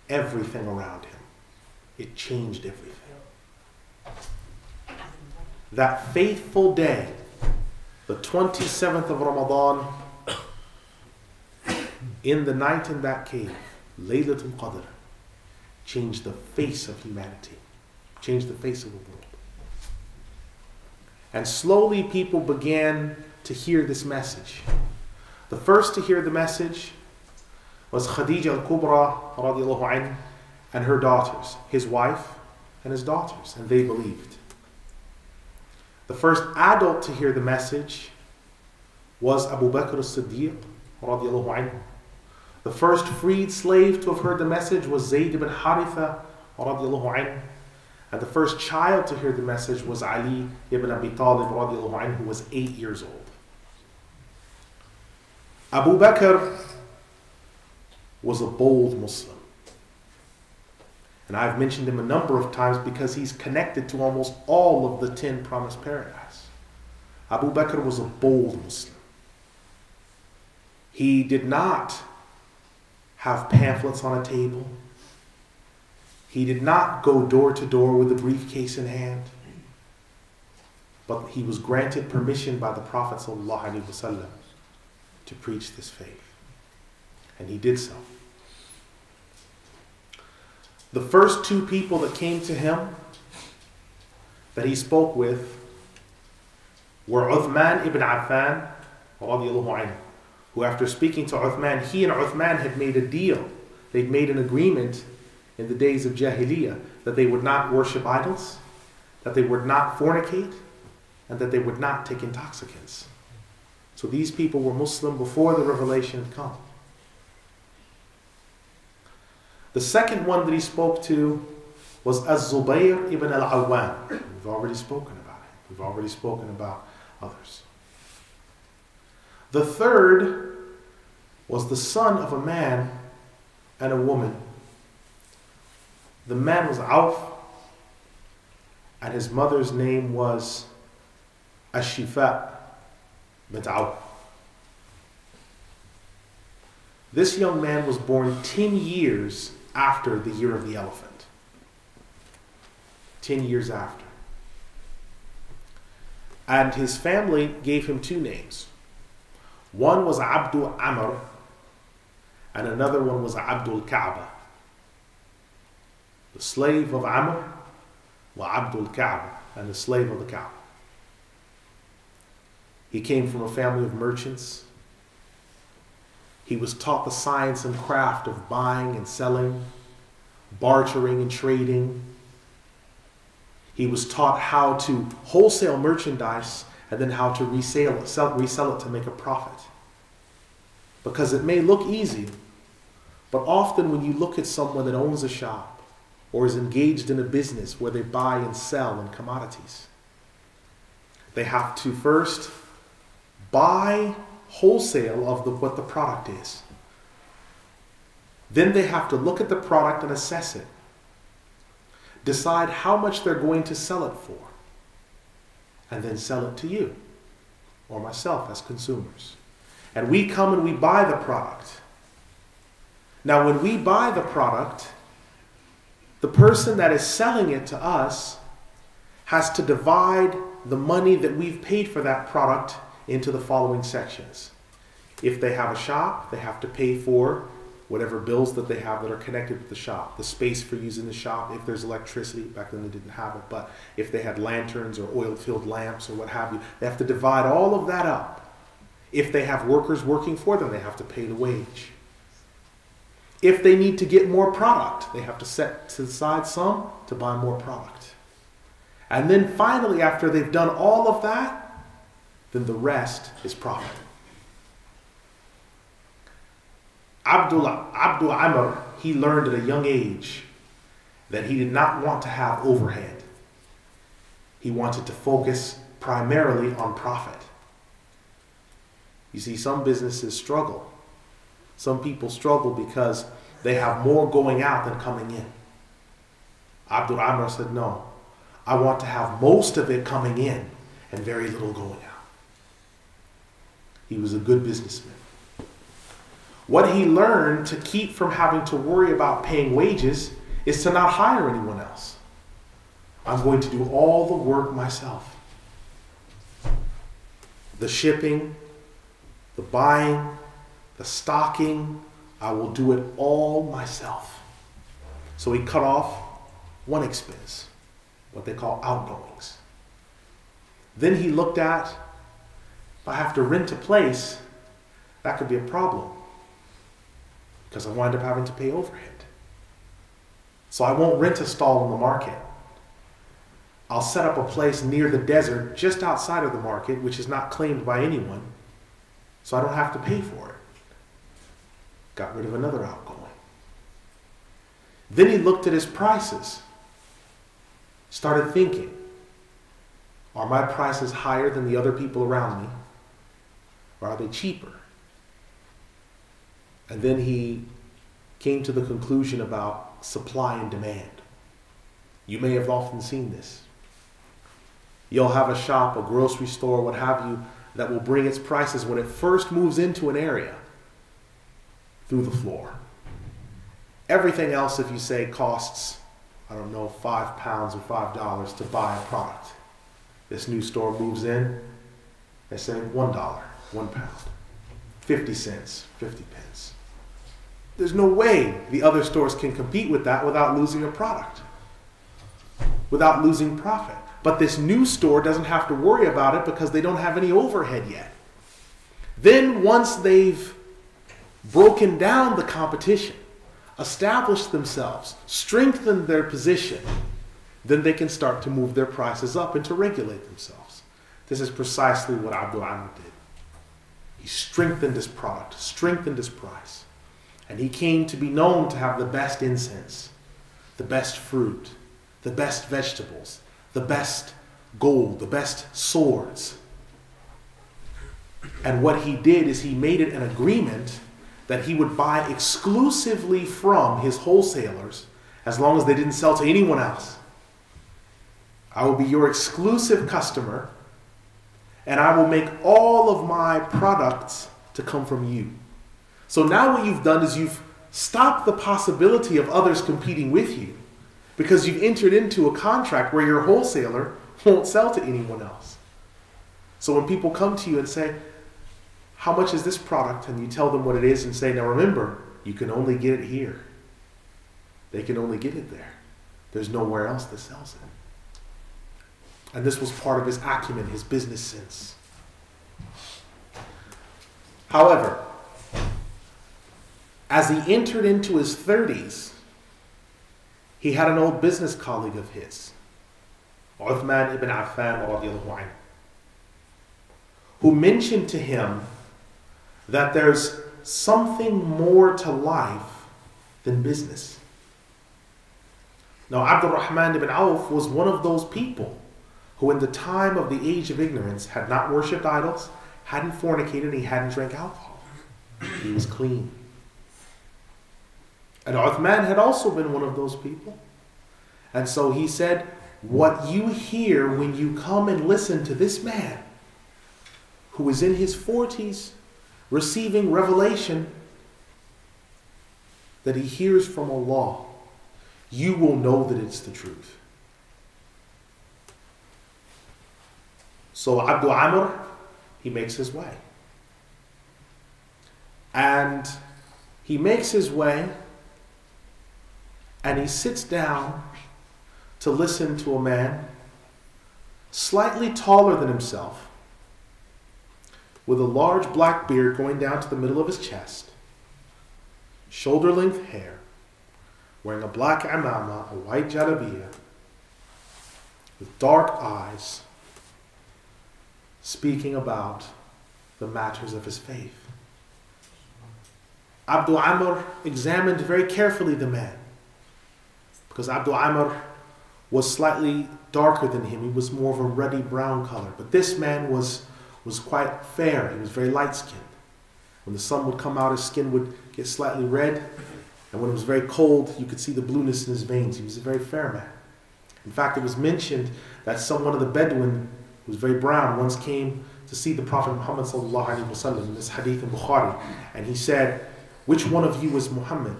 everything around him. It changed everything. That faithful day, the 27th of Ramadan, in the night in that cave, Laylatul Qadr, changed the face of humanity, changed the face of the world. And slowly people began to hear this message. The first to hear the message was Khadija al-Kubra radiallahu anha and her daughters, his wife and his daughters, and they believed. The first adult to hear the message was Abu Bakr as-Siddiq radiallahu anhu. The first freed slave to have heard the message was Zayd ibn Haritha radiallahu anhu. And the first child to hear the message was Ali ibn Abi Talib radiallahu anhu, who was 8 years old. Abu Bakr was a bold Muslim. And I've mentioned him a number of times because he's connected to almost all of the 10 promised paradise. Abu Bakr was a bold Muslim. He did not have pamphlets on a table. He did not go door to door with a briefcase in hand. But he was granted permission by the Prophet ﷺ to preach this faith. And he did so. The first 2 people that came to him that he spoke with were Uthman ibn Affan radiallahu anhu, who after speaking to Uthman, he and Uthman had made a deal. They'd made an agreement in the days of Jahiliyyah that they would not worship idols, that they would not fornicate, and that they would not take intoxicants. So these people were Muslim before the revelation had come. The second one that he spoke to was Az-Zubayr ibn al-Awwam. We've already spoken about him. We've already spoken about others. The third was the son of a man and a woman. The man was Awf, and his mother's name was Ash-Shifa bint Awf. This young man was born 10 years after the year of the elephant. 10 years after. And his family gave him 2 names. One was Abdur-Rahman, and another one was Abdul Kaaba. The slave of Amr was Abdul Kaaba, and the slave of the Kaaba. He came from a family of merchants. He was taught the science and craft of buying and selling, bartering and trading. He was taught how to wholesale merchandise and then how to resell it to make a profit. Because it may look easy, but often when you look at someone that owns a shop or is engaged in a business where they buy and sell in commodities, they have to first buy wholesale of what the product is. Then they have to look at the product and assess it. Decide how much they're going to sell it for. And then sell it to you or myself as consumers. And we come and we buy the product. Now when we buy the product, the person that is selling it to us has to divide the money that we've paid for that product into the following sections. If they have a shop, they have to pay for whatever bills that they have that are connected with the shop, the space for using the shop, if there's electricity, back then they didn't have it, but if they had lanterns or oil-filled lamps or what have you, they have to divide all of that up. If they have workers working for them, they have to pay the wage. If they need to get more product, they have to set to the side some to buy more product. And then finally, after they've done all of that, then the rest is profit. Abdur-Rahman, he learned at a young age that he did not want to have overhead. He wanted to focus primarily on profit. You see, some businesses struggle. Some people struggle because they have more going out than coming in. Abdur-Rahman said, no, I want to have most of it coming in and very little going out. He was a good businessman. What he learned to keep from having to worry about paying wages is to not hire anyone else. I'm going to do all the work myself. The shipping, the buying, the stocking, I will do it all myself. So he cut off one expense, what they call outgoings. Then he looked at, if I have to rent a place, that could be a problem because I wind up having to pay overhead. So I won't rent a stall in the market. I'll set up a place near the desert just outside of the market, which is not claimed by anyone, so I don't have to pay for it. Got rid of another outgoing. Then he looked at his prices. Started thinking, are my prices higher than the other people around me? Or are they cheaper? And then he came to the conclusion about supply and demand. You may have often seen this. You'll have a shop, a grocery store, what have you, that will bring its prices when it first moves into an area through the floor. Everything else, if you say, costs, I don't know, £5 or $5 to buy a product. This new store moves in, they say $1, £1, 50 cents, 50 pence. There's no way the other stores can compete with that without losing a product, without losing profit. But this new store doesn't have to worry about it because they don't have any overhead yet. Then once they've broken down the competition, established themselves, strengthened their position, then they can start to move their prices up and to regulate themselves. This is precisely what Abdur-Rahman did. He strengthened his product, strengthened his price, and he came to be known to have the best incense, the best fruit, the best vegetables, the best gold, the best swords. And what he did is he made it an agreement that he would buy exclusively from his wholesalers as long as they didn't sell to anyone else. I will be your exclusive customer, and I will make all of my products to come from you. So now what you've done is you've stopped the possibility of others competing with you, because you've entered into a contract where your wholesaler won't sell to anyone else. So when people come to you and say, how much is this product? And you tell them what it is and say, now remember, you can only get it here. They can only get it there. There's nowhere else that sells it. And this was part of his acumen, his business sense. However, as he entered into his 30s, he had an old business colleague of his, Uthman ibn Affan radiallahu anhu, who mentioned to him that there's something more to life than business. Now, Abdur-Rahman Ibn Awf was one of those people who in the time of the age of ignorance had not worshipped idols, hadn't fornicated, he hadn't drank alcohol. He was clean. And Uthman had also been one of those people. And so he said, what you hear when you come and listen to this man who is in his 40s, receiving revelation that he hears from Allah, you will know that it's the truth. So Abdul Amr, he makes his way. And he makes his way and he sits down to listen to a man slightly taller than himself, with a large black beard going down to the middle of his chest, shoulder-length hair, wearing a black amama, a white jalabiyah, with dark eyes, speaking about the matters of his faith. Abdul Amr examined very carefully the man, because Abdul Amr was slightly darker than him. He was more of a ruddy brown color. But this man was quite fair. He was very light-skinned. When the sun would come out, his skin would get slightly red. And when it was very cold, you could see the blueness in his veins. He was a very fair man. In fact, it was mentioned that one of the Bedouin, who was very brown, once came to see the Prophet Muhammad sallallahu alaihi wasallam in this hadith in Bukhari. And he said, which one of you is Muhammad?